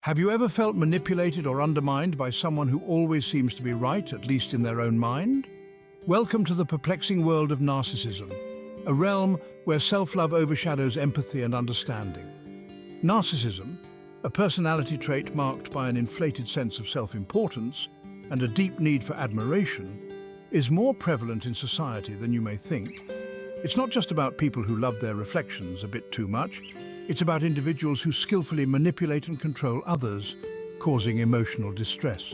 Have you ever felt manipulated or undermined by someone who always seems to be right, at least in their own mind? Welcome to the perplexing world of narcissism, a realm where self-love overshadows empathy and understanding. Narcissism, a personality trait marked by an inflated sense of self-importance and a deep need for admiration, is more prevalent in society than you may think. It's not just about people who love their reflections a bit too much. It's about individuals who skillfully manipulate and control others, causing emotional distress.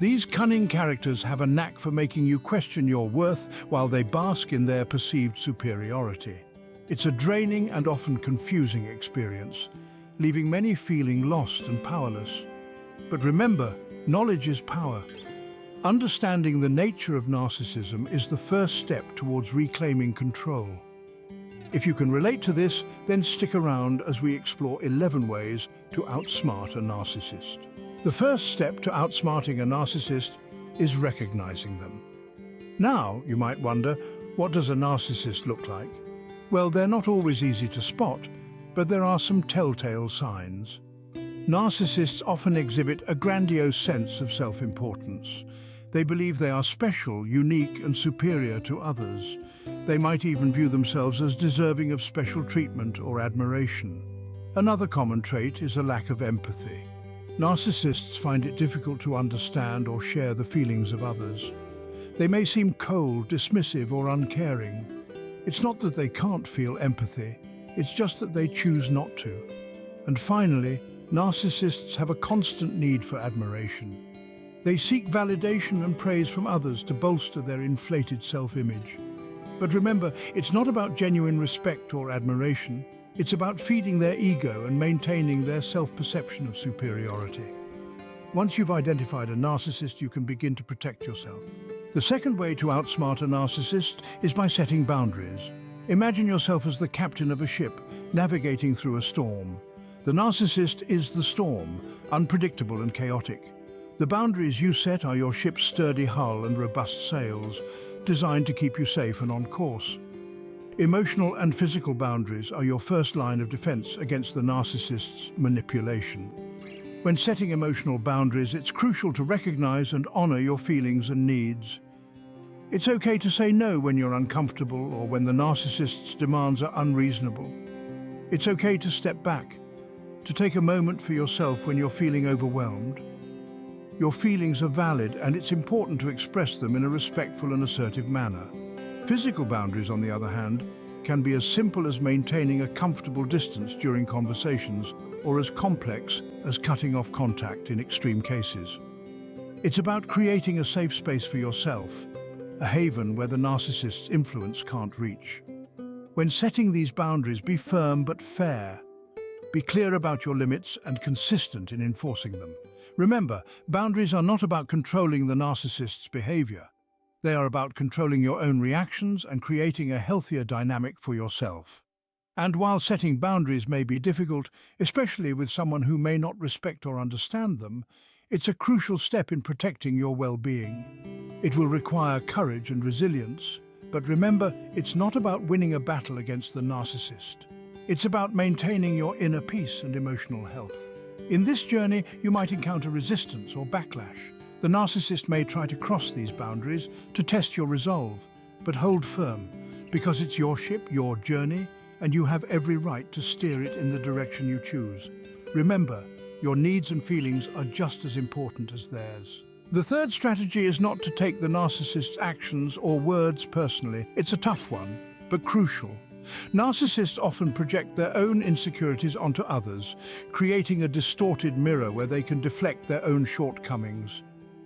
These cunning characters have a knack for making you question your worth while they bask in their perceived superiority. It's a draining and often confusing experience, leaving many feeling lost and powerless. But remember, knowledge is power. Understanding the nature of narcissism is the first step towards reclaiming control. If you can relate to this, then stick around as we explore 11 ways to outsmart a narcissist. The first step to outsmarting a narcissist is recognizing them. Now, you might wonder, what does a narcissist look like? Well, they're not always easy to spot, but there are some telltale signs. Narcissists often exhibit a grandiose sense of self-importance. They believe they are special, unique, and superior to others. They might even view themselves as deserving of special treatment or admiration. Another common trait is a lack of empathy. Narcissists find it difficult to understand or share the feelings of others. They may seem cold, dismissive, or uncaring. It's not that they can't feel empathy, it's just that they choose not to. And finally, narcissists have a constant need for admiration. They seek validation and praise from others to bolster their inflated self-image. But remember, it's not about genuine respect or admiration. It's about feeding their ego and maintaining their self-perception of superiority. Once you've identified a narcissist, you can begin to protect yourself. The second way to outsmart a narcissist is by setting boundaries. Imagine yourself as the captain of a ship, navigating through a storm. The narcissist is the storm, unpredictable and chaotic. The boundaries you set are your ship's sturdy hull and robust sails, designed to keep you safe and on course. Emotional and physical boundaries are your first line of defense against the narcissist's manipulation. When setting emotional boundaries, it's crucial to recognize and honor your feelings and needs. It's okay to say no when you're uncomfortable or when the narcissist's demands are unreasonable. It's okay to step back, to take a moment for yourself when you're feeling overwhelmed. Your feelings are valid, and it's important to express them in a respectful and assertive manner. Physical boundaries, on the other hand, can be as simple as maintaining a comfortable distance during conversations or as complex as cutting off contact in extreme cases. It's about creating a safe space for yourself, a haven where the narcissist's influence can't reach. When setting these boundaries, be firm but fair. Be clear about your limits and consistent in enforcing them. Remember, boundaries are not about controlling the narcissist's behavior. They are about controlling your own reactions and creating a healthier dynamic for yourself. And while setting boundaries may be difficult, especially with someone who may not respect or understand them, it's a crucial step in protecting your well-being. It will require courage and resilience, but remember, it's not about winning a battle against the narcissist. It's about maintaining your inner peace and emotional health. In this journey, you might encounter resistance or backlash. The narcissist may try to cross these boundaries to test your resolve, but hold firm, because it's your ship, your journey, and you have every right to steer it in the direction you choose. Remember, your needs and feelings are just as important as theirs. The third strategy is not to take the narcissist's actions or words personally. It's a tough one, but crucial. Narcissists often project their own insecurities onto others, creating a distorted mirror where they can deflect their own shortcomings.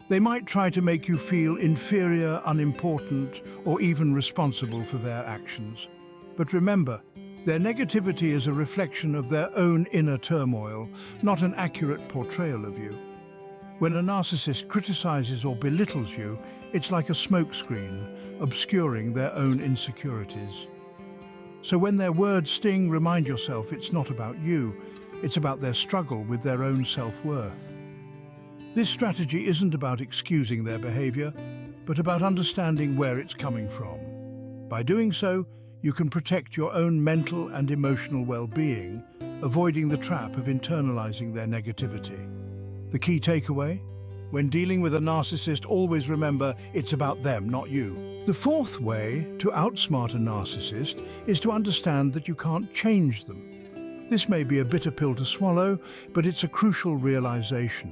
They might try to make you feel inferior, unimportant, or even responsible for their actions. But remember, their negativity is a reflection of their own inner turmoil, not an accurate portrayal of you. When a narcissist criticizes or belittles you, it's like a smokescreen, obscuring their own insecurities. So when their words sting, remind yourself it's not about you, it's about their struggle with their own self-worth. This strategy isn't about excusing their behavior, but about understanding where it's coming from. By doing so, you can protect your own mental and emotional well-being, avoiding the trap of internalizing their negativity. The key takeaway? When dealing with a narcissist, always remember it's about them, not you. The fourth way to outsmart a narcissist is to understand that you can't change them. This may be a bitter pill to swallow, but it's a crucial realization.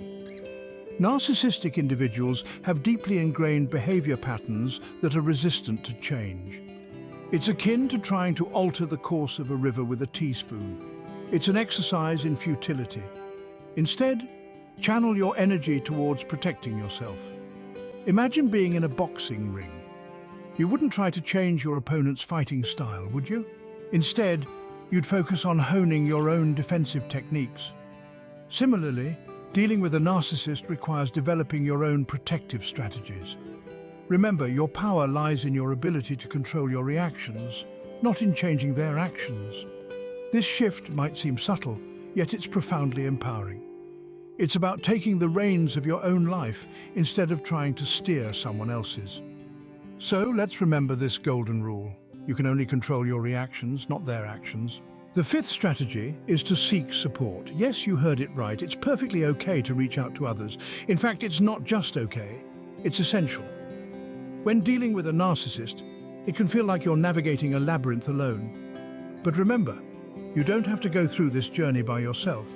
Narcissistic individuals have deeply ingrained behavior patterns that are resistant to change. It's akin to trying to alter the course of a river with a teaspoon. It's an exercise in futility. Instead, channel your energy towards protecting yourself. Imagine being in a boxing ring. You wouldn't try to change your opponent's fighting style, would you? Instead, you'd focus on honing your own defensive techniques. Similarly, dealing with a narcissist requires developing your own protective strategies. Remember, your power lies in your ability to control your reactions, not in changing their actions. This shift might seem subtle, yet it's profoundly empowering. It's about taking the reins of your own life instead of trying to steer someone else's. So let's remember this golden rule. You can only control your reactions, not their actions. The fifth strategy is to seek support. Yes, you heard it right. It's perfectly okay to reach out to others. In fact, it's not just okay, it's essential. When dealing with a narcissist, it can feel like you're navigating a labyrinth alone. But remember, you don't have to go through this journey by yourself.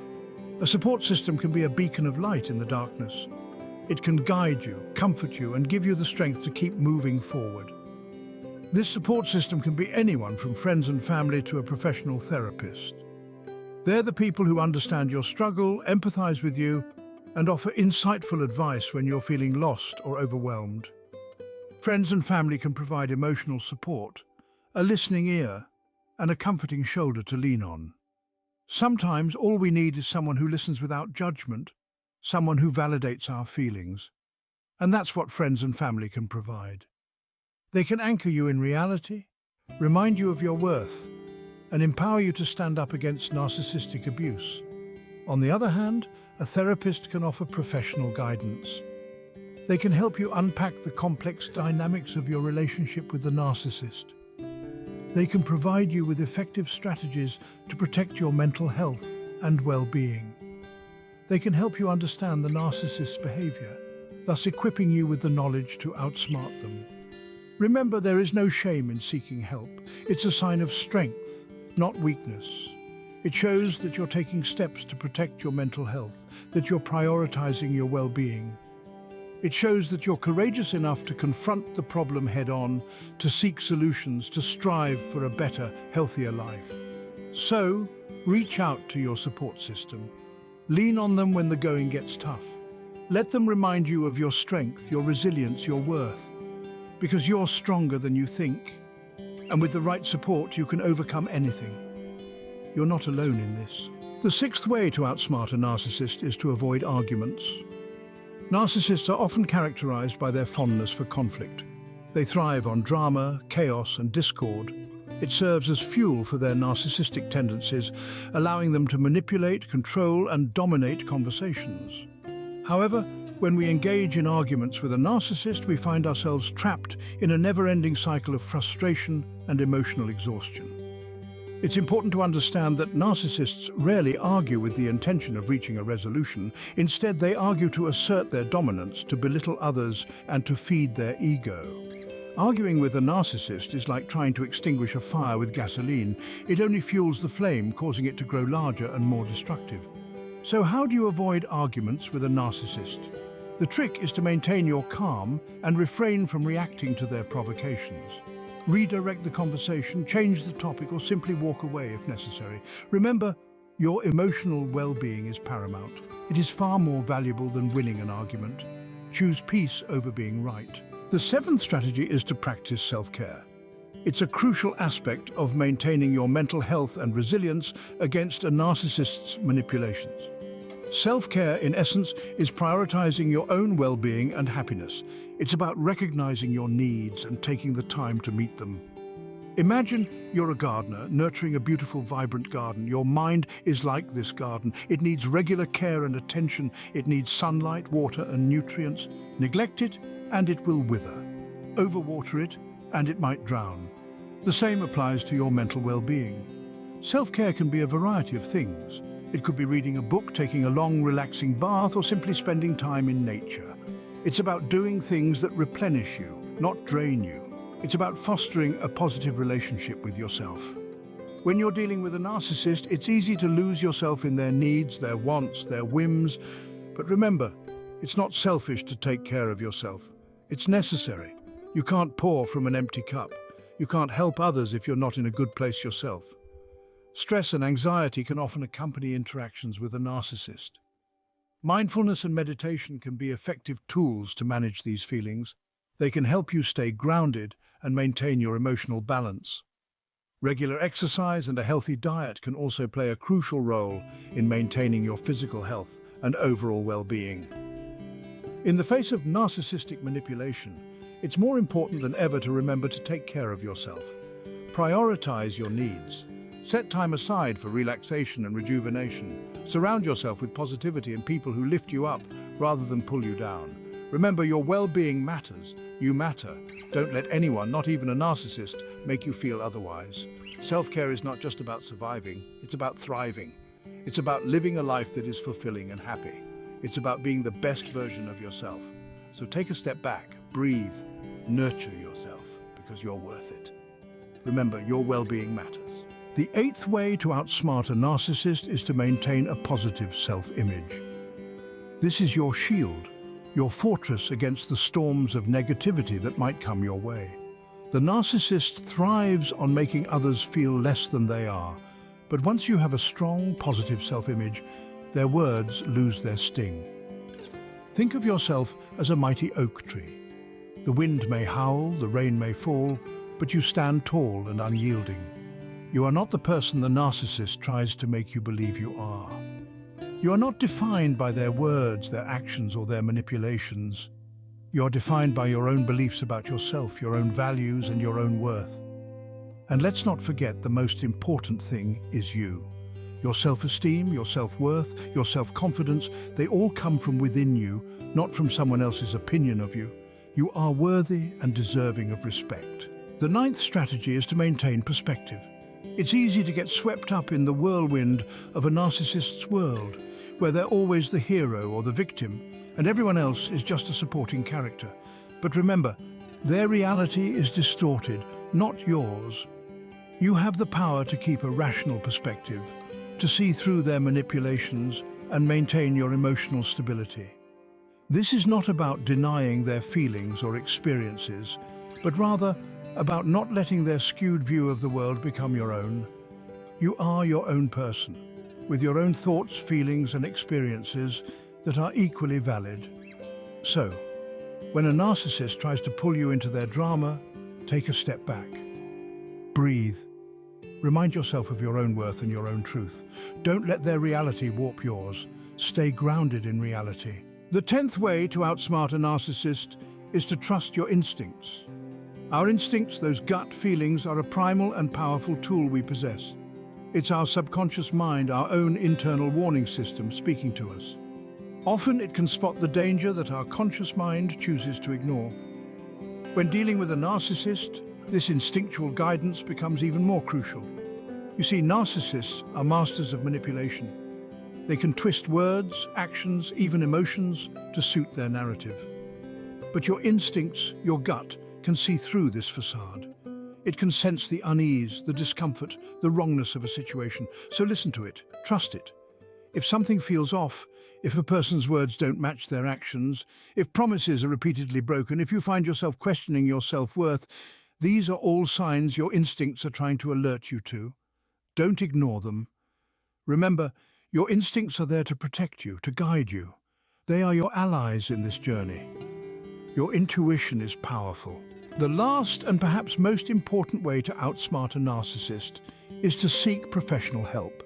A support system can be a beacon of light in the darkness. It can guide you, comfort you, and give you the strength to keep moving forward. This support system can be anyone from friends and family to a professional therapist. They're the people who understand your struggle, empathize with you, and offer insightful advice when you're feeling lost or overwhelmed. Friends and family can provide emotional support, a listening ear, and a comforting shoulder to lean on. Sometimes all we need is someone who listens without judgment, someone who validates our feelings. And that's what friends and family can provide. They can anchor you in reality, remind you of your worth, and empower you to stand up against narcissistic abuse. On the other hand, a therapist can offer professional guidance. They can help you unpack the complex dynamics of your relationship with the narcissist. They can provide you with effective strategies to protect your mental health and well-being. They can help you understand the narcissist's behavior, thus equipping you with the knowledge to outsmart them. Remember, there is no shame in seeking help. It's a sign of strength, not weakness. It shows that you're taking steps to protect your mental health, that you're prioritizing your well-being. It shows that you're courageous enough to confront the problem head-on, to seek solutions, to strive for a better, healthier life. So, reach out to your support system. Lean on them when the going gets tough. Let them remind you of your strength, your resilience, your worth. Because you're stronger than you think. And with the right support, you can overcome anything. You're not alone in this. The sixth way to outsmart a narcissist is to avoid arguments. Narcissists are often characterized by their fondness for conflict. They thrive on drama, chaos, and discord. It serves as fuel for their narcissistic tendencies, allowing them to manipulate, control, and dominate conversations. However, when we engage in arguments with a narcissist, we find ourselves trapped in a never-ending cycle of frustration and emotional exhaustion. It's important to understand that narcissists rarely argue with the intention of reaching a resolution. Instead, they argue to assert their dominance, to belittle others, and to feed their ego. Arguing with a narcissist is like trying to extinguish a fire with gasoline. It only fuels the flame, causing it to grow larger and more destructive. So how do you avoid arguments with a narcissist? The trick is to maintain your calm and refrain from reacting to their provocations. Redirect the conversation, change the topic, or simply walk away if necessary. Remember, your emotional well-being is paramount. It is far more valuable than winning an argument. Choose peace over being right. The seventh strategy is to practice self-care. It's a crucial aspect of maintaining your mental health and resilience against a narcissist's manipulations. Self-care, in essence, is prioritizing your own well-being and happiness. It's about recognizing your needs and taking the time to meet them. Imagine you're a gardener, nurturing a beautiful, vibrant garden. Your mind is like this garden. It needs regular care and attention. It needs sunlight, water, and nutrients. Neglect it, and it will wither. Overwater it, and it might drown. The same applies to your mental well-being. Self-care can be a variety of things. It could be reading a book, taking a long, relaxing bath, or simply spending time in nature. It's about doing things that replenish you, not drain you. It's about fostering a positive relationship with yourself. When you're dealing with a narcissist, it's easy to lose yourself in their needs, their wants, their whims. But remember, it's not selfish to take care of yourself. It's necessary. You can't pour from an empty cup. You can't help others if you're not in a good place yourself. Stress and anxiety can often accompany interactions with a narcissist. Mindfulness and meditation can be effective tools to manage these feelings. They can help you stay grounded and maintain your emotional balance. Regular exercise and a healthy diet can also play a crucial role in maintaining your physical health and overall well-being. In the face of narcissistic manipulation, it's more important than ever to remember to take care of yourself. Prioritize your needs. Set time aside for relaxation and rejuvenation. Surround yourself with positivity and people who lift you up rather than pull you down. Remember, your well-being matters. You matter. Don't let anyone, not even a narcissist, make you feel otherwise. Self-care is not just about surviving, it's about thriving. It's about living a life that is fulfilling and happy. It's about being the best version of yourself. So take a step back, breathe, nurture yourself, because you're worth it. Remember, your well-being matters. The 8th way to outsmart a narcissist is to maintain a positive self-image. This is your shield, your fortress against the storms of negativity that might come your way. The narcissist thrives on making others feel less than they are, but once you have a strong, positive self-image, their words lose their sting. Think of yourself as a mighty oak tree. The wind may howl, the rain may fall, but you stand tall and unyielding. You are not the person the narcissist tries to make you believe you are. You are not defined by their words, their actions, or their manipulations. You are defined by your own beliefs about yourself, your own values, and your own worth. And let's not forget, the most important thing is you. Your self-esteem, your self-worth, your self-confidence, they all come from within you, not from someone else's opinion of you. You are worthy and deserving of respect. The 9th strategy is to maintain perspective. It's easy to get swept up in the whirlwind of a narcissist's world, where they're always the hero or the victim, and everyone else is just a supporting character. But remember, their reality is distorted, not yours. You have the power to keep a rational perspective, to see through their manipulations and maintain your emotional stability. This is not about denying their feelings or experiences, but rather about not letting their skewed view of the world become your own. You are your own person, with your own thoughts, feelings, and experiences that are equally valid. So, when a narcissist tries to pull you into their drama, take a step back. Breathe. Remind yourself of your own worth and your own truth. Don't let their reality warp yours. Stay grounded in reality. The 10th way to outsmart a narcissist is to trust your instincts. Our instincts, those gut feelings, are a primal and powerful tool we possess. It's our subconscious mind, our own internal warning system speaking to us. Often it can spot the danger that our conscious mind chooses to ignore. When dealing with a narcissist, this instinctual guidance becomes even more crucial. You see, narcissists are masters of manipulation. They can twist words, actions, even emotions to suit their narrative. But your instincts, your gut, can see through this facade. It can sense the unease, the discomfort, the wrongness of a situation. So listen to it, trust it. If something feels off, if a person's words don't match their actions, if promises are repeatedly broken, if you find yourself questioning your self-worth, these are all signs your instincts are trying to alert you to. Don't ignore them. Remember, your instincts are there to protect you, to guide you. They are your allies in this journey. Your intuition is powerful. The last and perhaps most important way to outsmart a narcissist is to seek professional help.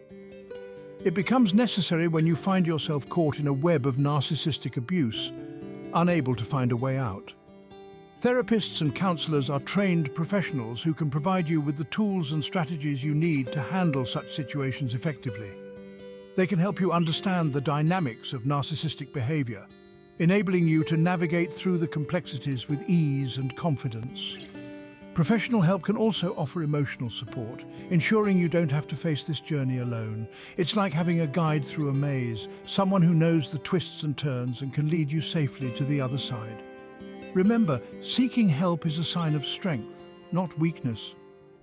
It becomes necessary when you find yourself caught in a web of narcissistic abuse, unable to find a way out. Therapists and counselors are trained professionals who can provide you with the tools and strategies you need to handle such situations effectively. They can help you understand the dynamics of narcissistic behavior, enabling you to navigate through the complexities with ease and confidence. Professional help can also offer emotional support, ensuring you don't have to face this journey alone. It's like having a guide through a maze, someone who knows the twists and turns and can lead you safely to the other side. Remember, seeking help is a sign of strength, not weakness.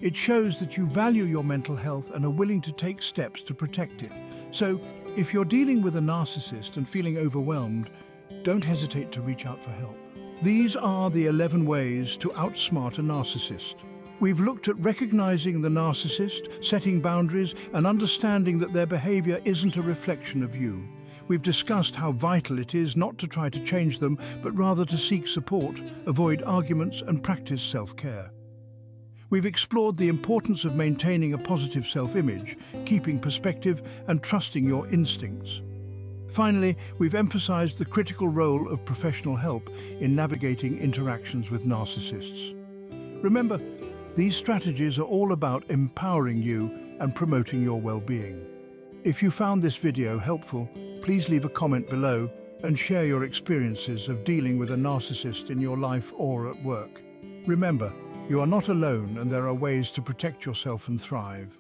It shows that you value your mental health and are willing to take steps to protect it. So, if you're dealing with a narcissist and feeling overwhelmed, don't hesitate to reach out for help. These are the 11 ways to outsmart a narcissist. We've looked at recognizing the narcissist, setting boundaries, and understanding that their behavior isn't a reflection of you. We've discussed how vital it is not to try to change them, but rather to seek support, avoid arguments, and practice self-care. We've explored the importance of maintaining a positive self-image, keeping perspective, and trusting your instincts. Finally, we've emphasized the critical role of professional help in navigating interactions with narcissists. Remember, these strategies are all about empowering you and promoting your well-being. If you found this video helpful, please leave a comment below and share your experiences of dealing with a narcissist in your life or at work. Remember, you are not alone and there are ways to protect yourself and thrive.